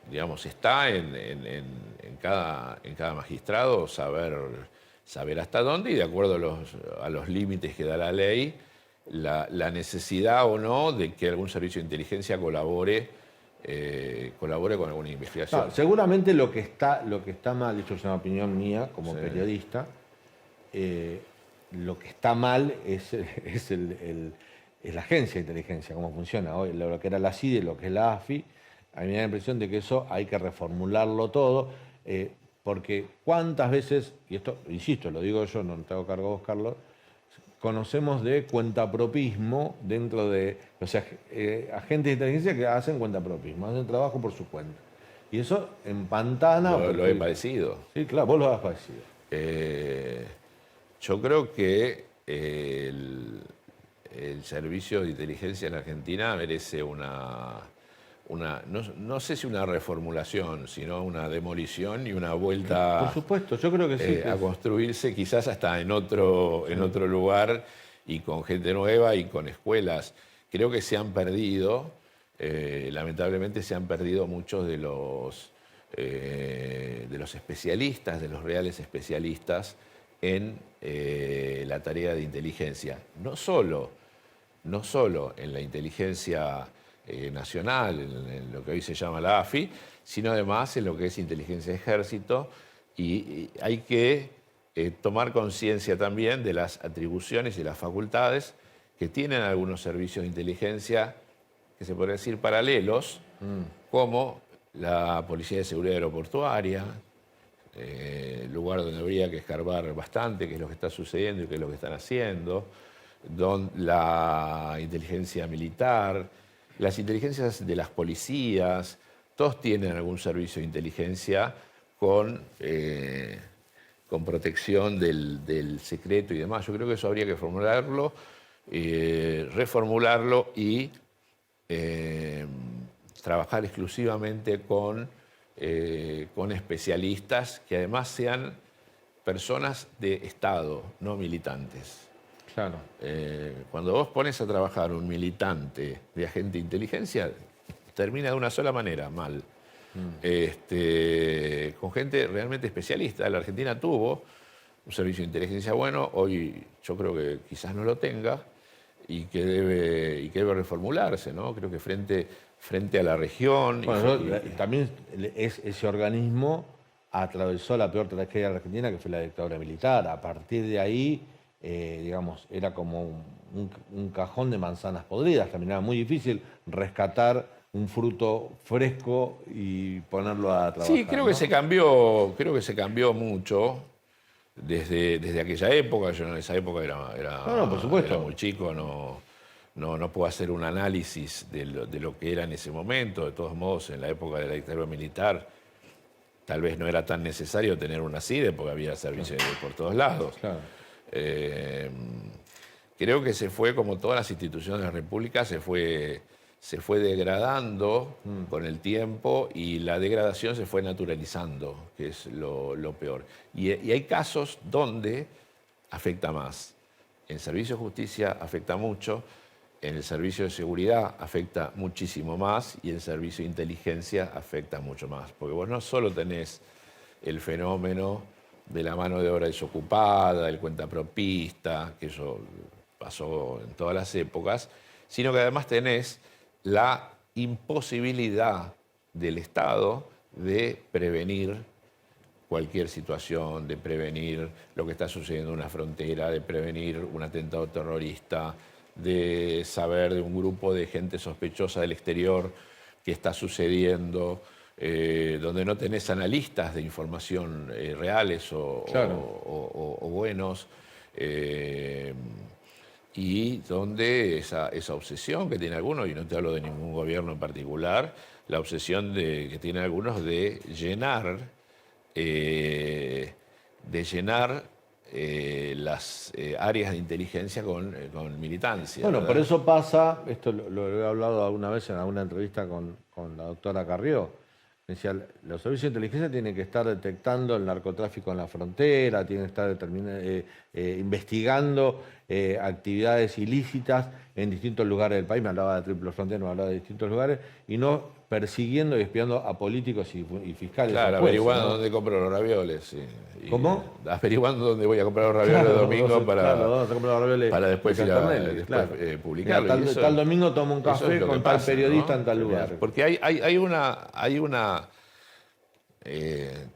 S2: digamos, está en cada magistrado saber hasta dónde, y de acuerdo a los límites que da la ley, la necesidad o no de que algún servicio de inteligencia colabore con alguna investigación.
S1: No, seguramente lo que está mal, esto es una opinión mía como
S2: Sí.
S1: periodista, lo que está mal es la agencia de inteligencia, cómo funciona hoy, lo que era la CIDE, lo que es la AFI. A mí me da la impresión de que eso hay que reformularlo todo, porque cuántas veces, y esto, insisto, lo digo yo, no te hago cargo vos, Carlos, conocemos de cuentapropismo dentro de, o sea, agentes de inteligencia que hacen cuentapropismo, hacen trabajo por su cuenta. Y eso empantana.
S2: Lo he padecido.
S1: Sí, claro, vos lo has padecido.
S2: Yo creo que el servicio de inteligencia en Argentina merece no sé si una reformulación, sino una demolición y una vuelta
S1: Por supuesto, yo creo que sí.
S2: a construirse quizás hasta en otro lugar, y con gente nueva y con escuelas. Creo que se han perdido, lamentablemente se han perdido muchos de los especialistas, de los reales especialistas en la tarea de inteligencia. No solo en la inteligencia nacional, en lo que hoy se llama la AFI, sino además en lo que es inteligencia de ejército, y hay que tomar conciencia también de las atribuciones y las facultades que tienen algunos servicios de inteligencia, que se podría decir paralelos, como la Policía de Seguridad Aeroportuaria, lugar donde habría que escarbar bastante qué es lo que está sucediendo y qué es lo que están haciendo, la inteligencia militar, las inteligencias de las policías. Todos tienen algún servicio de inteligencia con protección del secreto y demás. Yo creo que eso habría que formularlo, reformularlo y trabajar exclusivamente con especialistas que además sean personas de Estado, no militantes.
S1: Claro.
S2: Cuando vos pones a trabajar un militante de agente de inteligencia, termina de una sola manera, mal. Con gente realmente especialista. La Argentina tuvo un servicio de inteligencia bueno, hoy yo creo que quizás no lo tenga, y que debe reformularse, ¿no? Creo que frente a la región.
S1: Bueno, también ese organismo atravesó la peor tragedia de la Argentina, que fue la dictadura militar. A partir de ahí digamos, era como un cajón de manzanas podridas. Terminaba muy difícil rescatar un fruto fresco y ponerlo a trabajar.
S2: Sí, creo
S1: ¿no?
S2: creo que se cambió mucho desde aquella época. Yo en esa época
S1: No, por supuesto.
S2: era muy chico, no puedo hacer un análisis de lo que era en ese momento. De todos modos, en la época de la dictadura militar, tal vez no era tan necesario tener una CIDE porque había servicio por todos lados.
S1: Claro.
S2: Creo que se fue, como todas las instituciones de la República, se fue degradando con el tiempo y la degradación se fue naturalizando, que es lo peor. Y hay casos donde afecta más. En servicio de justicia afecta mucho, en el servicio de seguridad afecta muchísimo más y en el servicio de inteligencia afecta mucho más. Porque vos no solo tenés el fenómeno de la mano de obra desocupada, el cuentapropista, que eso pasó en todas las épocas, sino que además tenés la imposibilidad del Estado de prevenir cualquier situación, de prevenir lo que está sucediendo en una frontera, de prevenir un atentado terrorista, de saber de un grupo de gente sospechosa del exterior que está sucediendo, donde no tenés analistas de información reales o buenos, y donde esa obsesión que tiene algunos, y no te hablo de ningún gobierno en particular, la obsesión que tienen algunos de llenar las áreas de inteligencia con militancia.
S1: Bueno,
S2: ¿verdad?
S1: por eso pasa, esto lo he hablado alguna vez en alguna entrevista con la doctora Carrió. Me decía, los servicios de inteligencia tienen que estar detectando el narcotráfico en la frontera, tienen que estar investigando actividades ilícitas en distintos lugares del país. Me hablaba de triple frontera, me hablaba de distintos lugares, y no persiguiendo y espiando a políticos y fiscales.
S2: Claro,
S1: jueces,
S2: averiguando
S1: ¿no?
S2: dónde compro los ravioles.
S1: ¿Cómo?
S2: Averiguando dónde voy a comprar los ravioles el domingo para después ir a publicarlo.
S1: Mira, tal domingo tomo un
S2: eso es
S1: café
S2: lo que
S1: con tal
S2: pasa,
S1: periodista
S2: ¿no?
S1: en tal lugar.
S2: Porque hay una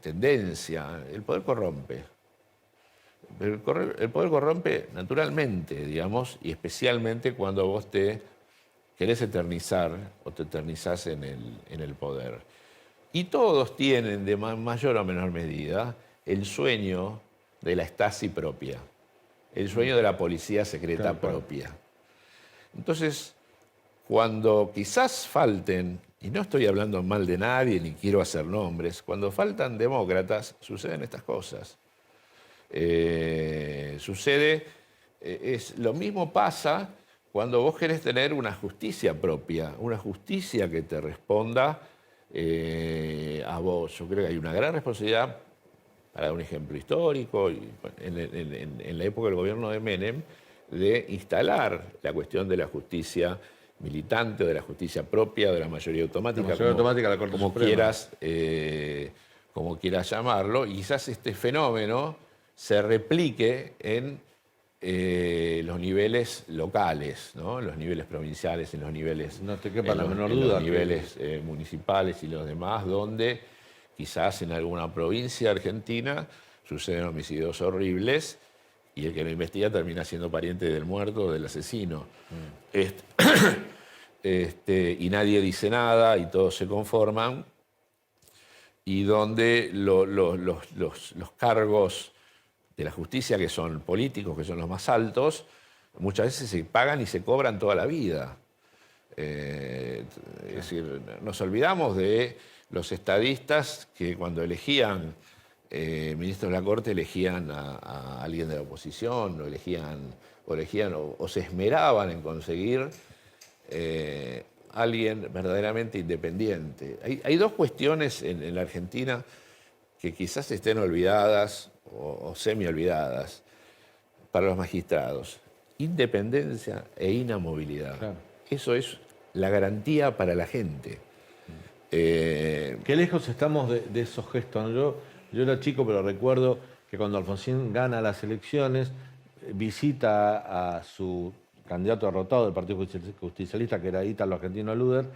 S2: tendencia. El poder corrompe. El poder corrompe naturalmente, digamos, y especialmente cuando vos te querés eternizar o te eternizás en el poder. Y todos tienen, de mayor o menor medida, el sueño de la Stasi propia, el sueño de la policía secreta propia. Entonces, cuando quizás falten, y no estoy hablando mal de nadie ni quiero hacer nombres, cuando faltan demócratas, suceden estas cosas. Lo mismo pasa cuando vos querés tener una justicia propia, una justicia que te responda a vos. Yo creo que hay una gran responsabilidad, para dar un ejemplo histórico, en la época del gobierno de Menem, de instalar la cuestión de la justicia militante, o de la justicia propia, o de la mayoría automática,
S1: La mayoría automática de la Corte Suprema.
S2: Como quieras llamarlo, y quizás este fenómeno se replique en los niveles locales, ¿no? En los niveles provinciales, en los niveles,
S1: no te quepa la menor
S2: en
S1: duda
S2: los niveles municipales y los demás, donde quizás en alguna provincia argentina suceden homicidios horribles y el que lo investiga termina siendo pariente del muerto o del asesino. Y nadie dice nada y todos se conforman, y donde los cargos de la justicia, que son políticos, que son los más altos, muchas veces se pagan y se cobran toda la vida. Es decir, nos olvidamos de los estadistas que cuando elegían ministros de la Corte elegían a alguien de la oposición, o se esmeraban en conseguir alguien verdaderamente independiente. Hay dos cuestiones en la Argentina que quizás estén olvidadas o semi-olvidadas para los magistrados: independencia e inamovilidad.
S1: Claro.
S2: Eso es la garantía para la gente.
S1: Qué lejos estamos de esos gestos, ¿no? Yo era chico, pero recuerdo que cuando Alfonsín gana las elecciones, visita a su candidato derrotado del Partido Justicialista, que era Ítalo Argentino Luder,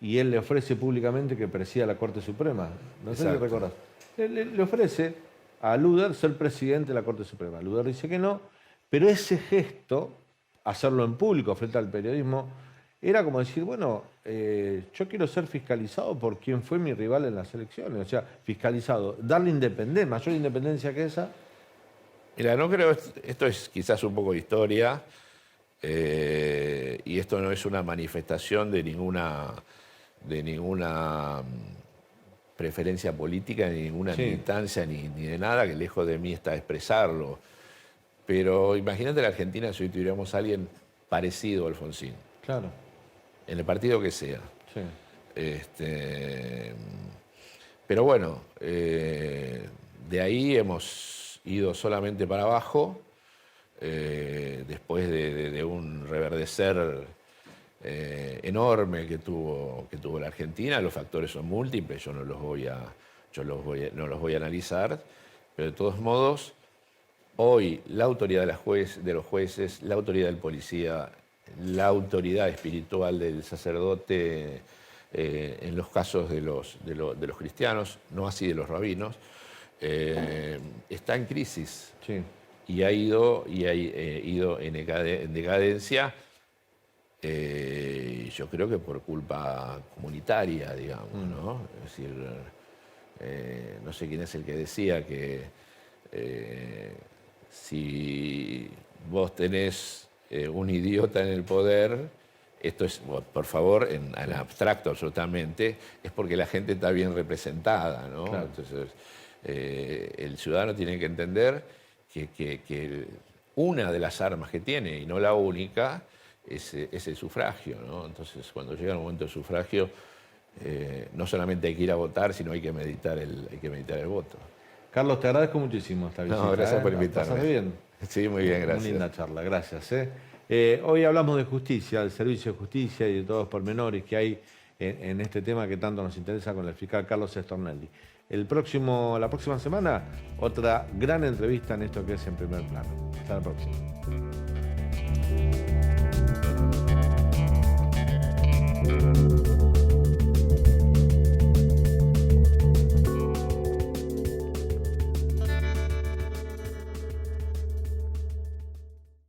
S1: y él le ofrece públicamente que presida la Corte Suprema. No sé si
S2: Exacto.
S1: recordás. Le ofrece a Luder ser presidente de la Corte Suprema. Luder dice que no, Pero ese gesto, hacerlo en público frente al periodismo, era como decir, bueno, yo quiero ser fiscalizado por quien fue mi rival en las elecciones. O sea, fiscalizado, darle independencia, mayor independencia que esa.
S2: Mira, no creo, esto es quizás un poco de historia, y esto no es una manifestación de ninguna preferencia política, ni ninguna
S1: Sí.
S2: militancia, ni de nada, que lejos de mí está expresarlo. Pero imagínate la Argentina si hoy tuviéramos a alguien parecido a Alfonsín,
S1: Claro,
S2: en el partido que sea.
S1: sí.
S2: Pero bueno, de ahí hemos ido solamente para abajo, después de un reverdecer enorme que tuvo la Argentina. Los factores son múltiples, yo no los voy a analizar, pero de todos modos, hoy la autoridad de los jueces, la autoridad del policía, la autoridad espiritual del sacerdote, en los casos de los cristianos, no así de los rabinos, está en crisis
S1: Sí.
S2: y ha ido en decadencia. Yo creo que por culpa comunitaria, digamos, ¿no? Es decir, no sé quién es el que decía que si vos tenés un idiota en el poder, esto es, por favor, en abstracto absolutamente, es porque la gente está bien representada, ¿no?
S1: Claro.
S2: Entonces, el ciudadano tiene que entender que una de las armas que tiene, y no la única, es el sufragio, ¿no? Entonces, cuando llega el momento del sufragio, no solamente hay que ir a votar, sino hay que meditar el voto.
S1: Carlos, te agradezco muchísimo esta visita.
S2: No, gracias por
S1: ¿La
S2: invitarme.
S1: pasaste bien?
S2: Sí, muy bien, gracias.
S1: Muy linda charla, gracias. Hoy hablamos de justicia, del servicio de justicia y de todos los pormenores que hay en este tema que tanto nos interesa con el fiscal Carlos Stornelli. La próxima semana, otra gran entrevista en esto que es En Primer Plano. Hasta la próxima.